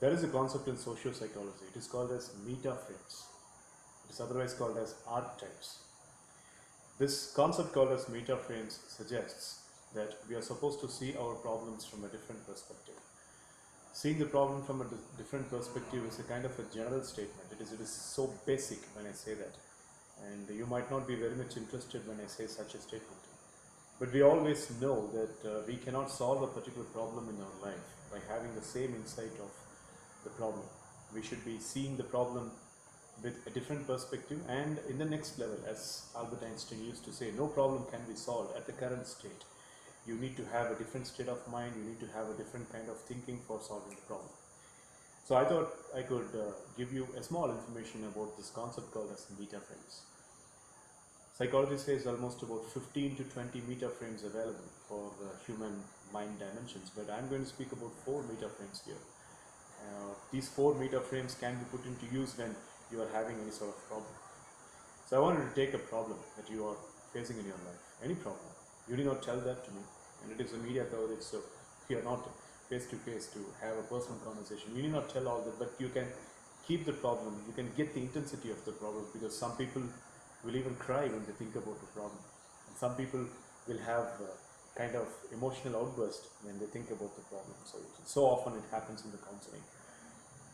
There is a concept in sociopsychology. It is called as metaframes. It is otherwise called as archetypes. This concept called as metaframes suggests that we are supposed to see our problems from a different perspective. Seeing the problem from a different perspective is a kind of a general statement. It is so basic when I say that. And you might not be very much interested when I say such a statement. But we always know that we cannot solve a particular problem in our life by having the same insight of the problem. We should be seeing the problem with a different perspective, and in the next level, as Albert Einstein used to say, no problem can be solved at the current state. You need to have a different state of mind, you need to have a different kind of thinking for solving the problem. So I thought I could give you a small information about this concept called as metaframes. Psychology says almost about 15 to 20 metaframes available for human mind dimensions, but I'm going to speak about 4 metaframes here. These 4 metaframes can be put into use when you are having any sort of problem. So I wanted to take a problem that you are facing in your life, any problem. You did not tell that to me, and it is a media coverage, so we are not face to face to have a personal conversation. You need not tell all that, but you can keep the problem, you can get the intensity of the problem, because some people will even cry when they think about the problem. And some people will have a kind of emotional outburst when they think about the problem. So often it happens in the counseling.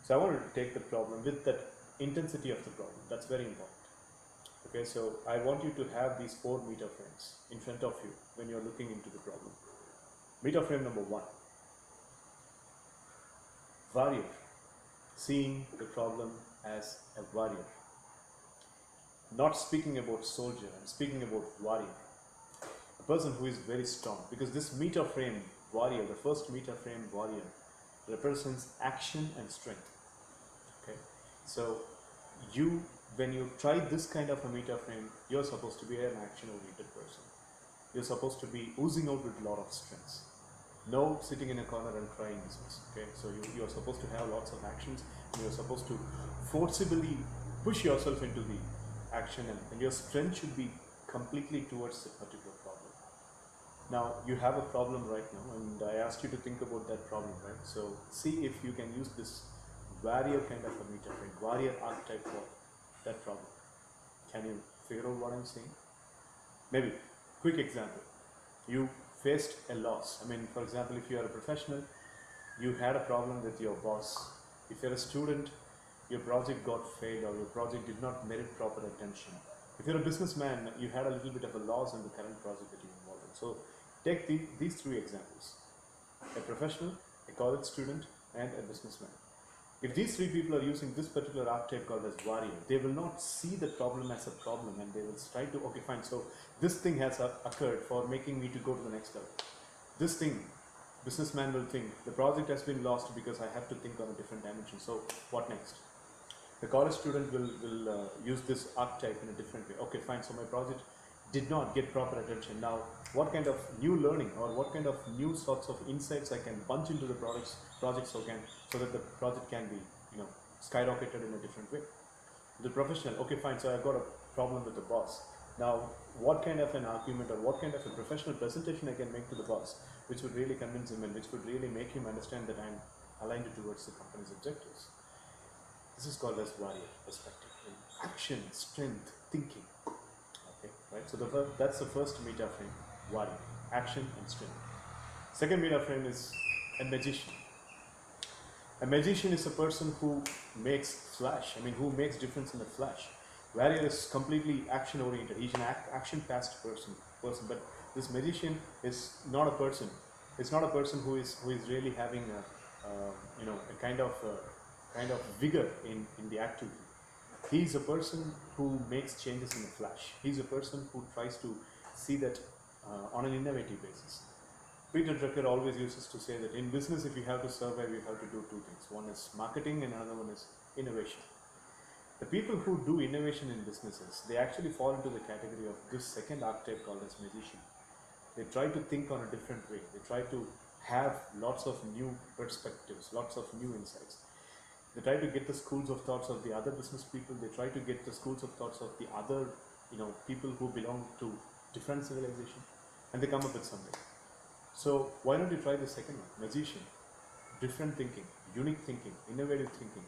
So I wanted to take the problem with that intensity of the problem. That's very important. Okay, so I want you to have these 4 metaframes in front of you when you're looking into the problem. Metaframe number 1. Warrior. Seeing the problem as a warrior. Not speaking about soldier, I'm speaking about warrior. A person who is very strong, because this metaframe warrior, the first metaframe warrior, represents action and strength. Okay, so when you try this kind of a metaframe, you're supposed to be an action-oriented person. You're supposed to be oozing out with a lot of strengths. No sitting in a corner and crying business. Okay, so you're supposed to have lots of actions, and you're supposed to forcibly push yourself into the action, and your strength should be completely towards a particular problem. Now you have a problem right now, and I asked you to think about that problem, right? So see if you can use this warrior kind of a metaframe, warrior archetype for that problem. Can you figure out what I'm saying? Maybe quick example. You faced a loss. I mean, for example, if you are a professional, you had a problem with your boss. If you're a student, your project got failed, or your project did not merit proper attention. If you're a businessman, you had a little bit of a loss in the current project that you're involved in. So take these 3 examples: a professional, a college student, and a businessman. If these 3 people are using this particular archetype called as warrior, they will not see the problem as a problem, and they will try to, okay fine, so this thing has occurred for making me to go to the next level. This thing, businessman will think, the project has been lost because I have to think on a different dimension, so what next? The college student will use this archetype in a different way. Okay fine, so my project did not get proper attention. Now what kind of new learning, or what kind of new sorts of insights I can bunch into the project so that the project can be, skyrocketed in a different way. The professional, okay fine, so I've got a problem with the boss. Now what kind of an argument, or what kind of a professional presentation I can make to the boss which would really convince him, and which would really make him understand that I'm aligned towards the company's objectives. This is called as warrior perspective. Action, strength, thinking. Okay, right? So that's the first metaframe, warrior, action and strength. Second metaframe is a magician. A magician is a person who makes flash. I mean, who makes difference in a flash. Warrior is completely action oriented. He's an action past person. But this magician is not a person. It's not a person who is really having a kind of vigor in the activity. He's a person who makes changes in a flash. He's a person who tries to see that on an innovative basis. Peter Drucker always uses to say that in business, if you have to survive, you have to do 2 things. One is marketing, and another one is innovation. The people who do innovation in businesses, they actually fall into the category of this second archetype called as magician. They try to think on a different way. They try to have lots of new perspectives, lots of new insights. They try to get the schools of thoughts of the other business people. They try to get the schools of thoughts of the other, people who belong to different civilization, and they come up with something. So why don't you try the second one, magician? Different thinking. unique thinking, innovative thinking,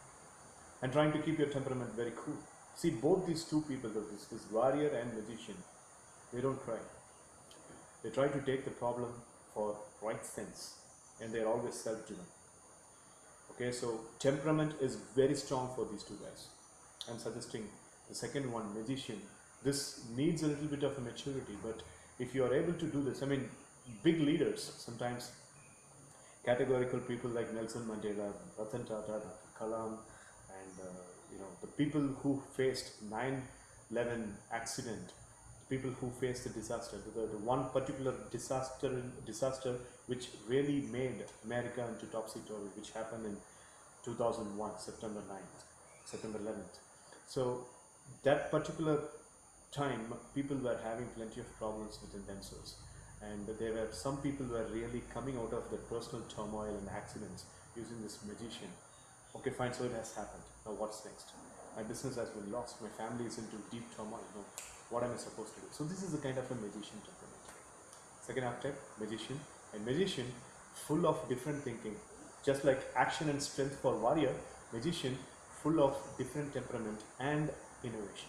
and trying to keep your temperament very cool. See, both these two people, this warrior and magician, they don't cry. They try to take the problem for right sense, and they're always self-driven. Okay, so temperament is very strong for these two guys. I'm suggesting the second one, magician. This needs a little bit of a maturity, but if you are able to do this, I mean, big leaders sometimes, categorical people like Nelson Mandela, Ratan Tata, Dr. Kalam, and the people who faced 9/11 accident, people who faced the disaster, the one particular disaster which really made America into topsy-turvy, which happened in 2001, September 9th, September 11th. So that particular time, people were having plenty of problems within themselves, and there were some people were really coming out of their personal turmoil and accidents using this magician. Okay, fine, so it has happened. Now what's next? My business has been lost. My family is into deep turmoil. No, what am I supposed to do? So this is the kind of a magician temperament. Second archetype, magician. And magician, full of different thinking. Just like action and strength for warrior, magician, full of different temperament and innovation.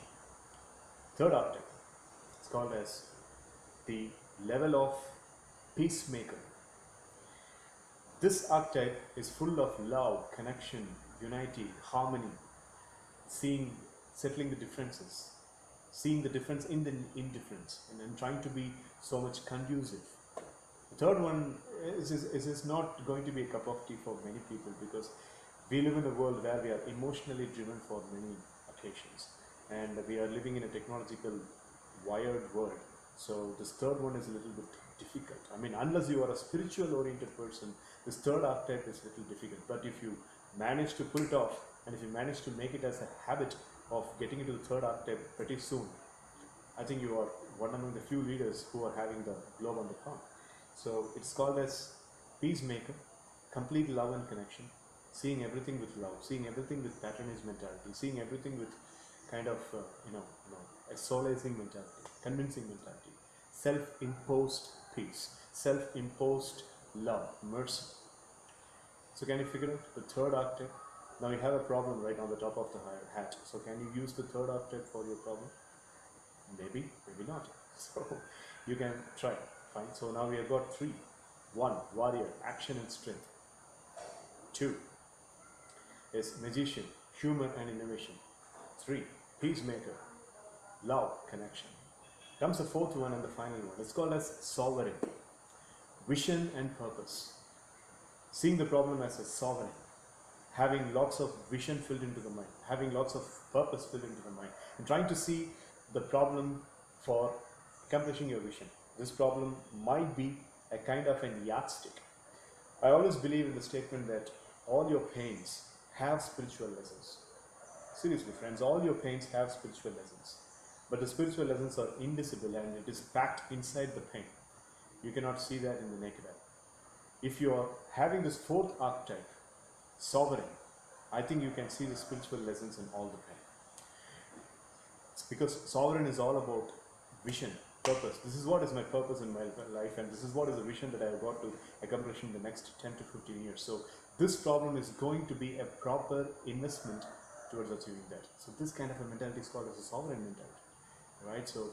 Third archetype, it's called as the level of peacemaker. This archetype is full of love, connection, unity, harmony, settling the differences, seeing the difference in the indifference, and then trying to be so much conducive. The third one is not going to be a cup of tea for many people, because we live in a world where we are emotionally driven for many occasions, and we are living in a technological wired world. So this third one is a little bit difficult. I mean, unless you are a spiritual oriented person, this third archetype is a little difficult. But if you manage to pull it off, and if you manage to make it as a habit of getting into the third archetype pretty soon, I think you are one among the few leaders who are having the globe on the palm. So it's called as peacemaker, complete love and connection, seeing everything with love, seeing everything with patronage mentality, seeing everything with kind of a solacing mentality, convincing mentality, self-imposed peace, self-imposed love, mercy. So can you figure out the third archetype? Now you have a problem right on the top of the hat. So can you use the third archetype for your problem? Maybe, maybe not. So you can try. Fine. So now we have got 3. 1, warrior, action and strength. 2 is magician, humor and innovation. 3, peacemaker, love, connection. Comes the fourth one and the final one. It's called as sovereign, vision and purpose. Seeing the problem as a sovereign, having lots of vision filled into the mind, having lots of purpose filled into the mind, and trying to see the problem for accomplishing your vision. This problem might be a kind of an yardstick. I always believe in the statement that all your pains have spiritual lessons. Seriously, friends, all your pains have spiritual lessons. But the spiritual lessons are invisible, and it is packed inside the pain. You cannot see that in the naked eye. If you are having this fourth archetype, sovereign, I think you can see the spiritual lessons in all the pain. It's because sovereign is all about vision, purpose. This is what is my purpose in my life, and this is what is the vision that I have got to accomplish in the next 10 to 15 years. So this problem is going to be a proper investment towards achieving that. So this kind of a mentality is called as a sovereign mentality, right? So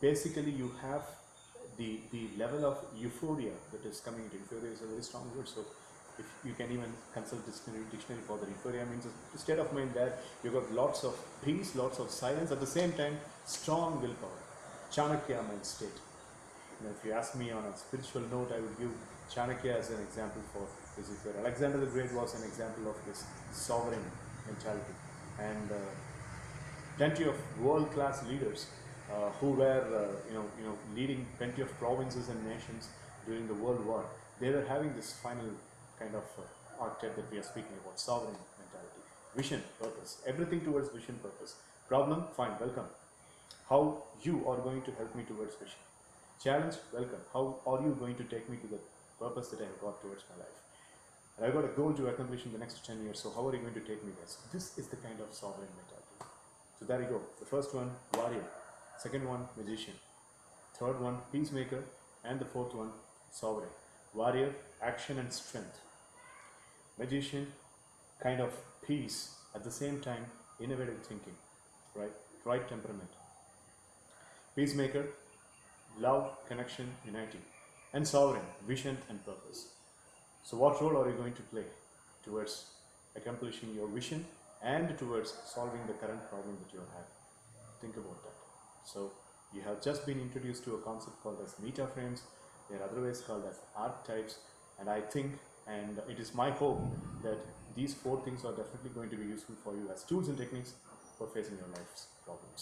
basically you have the level of euphoria that is coming into. Euphoria is a very strong word, so if you can even consult dictionary for the euphoria, means a state of mind where you've got lots of peace, lots of silence, at the same time strong willpower. Chanakya mind state. If you ask me on a spiritual note, I would give Chanakya as an example for this euphoria. Alexander the Great was an example of this sovereign mentality, and plenty of world-class leaders who were leading plenty of provinces and nations during the World War. They were having this final kind of archetype that we are speaking about, sovereign mentality, vision, purpose, everything towards vision, purpose. Problem, fine, welcome. How you are going to help me towards vision? Challenge, welcome. How are you going to take me to the purpose that I have got towards my life? And I've got a goal to accomplish in the next 10 years, so how are you going to take me there? So this is the kind of sovereign mentality. So there you go. The first one, warrior. Second one, magician. Third one, peacemaker. And the fourth one, sovereign. Warrior, action and strength. Magician, kind of peace, at the same time innovative thinking, right? Right temperament. Peacemaker, love, connection, unity, and sovereign, vision and purpose. So, what role are you going to play towards accomplishing your vision and towards solving the current problem that you're having? Think about that. So, you have just been introduced to a concept called as metaframes. They are otherwise called as archetypes, and I think, and it is my hope that these four things are definitely going to be useful for you as tools and techniques for facing your life's problems.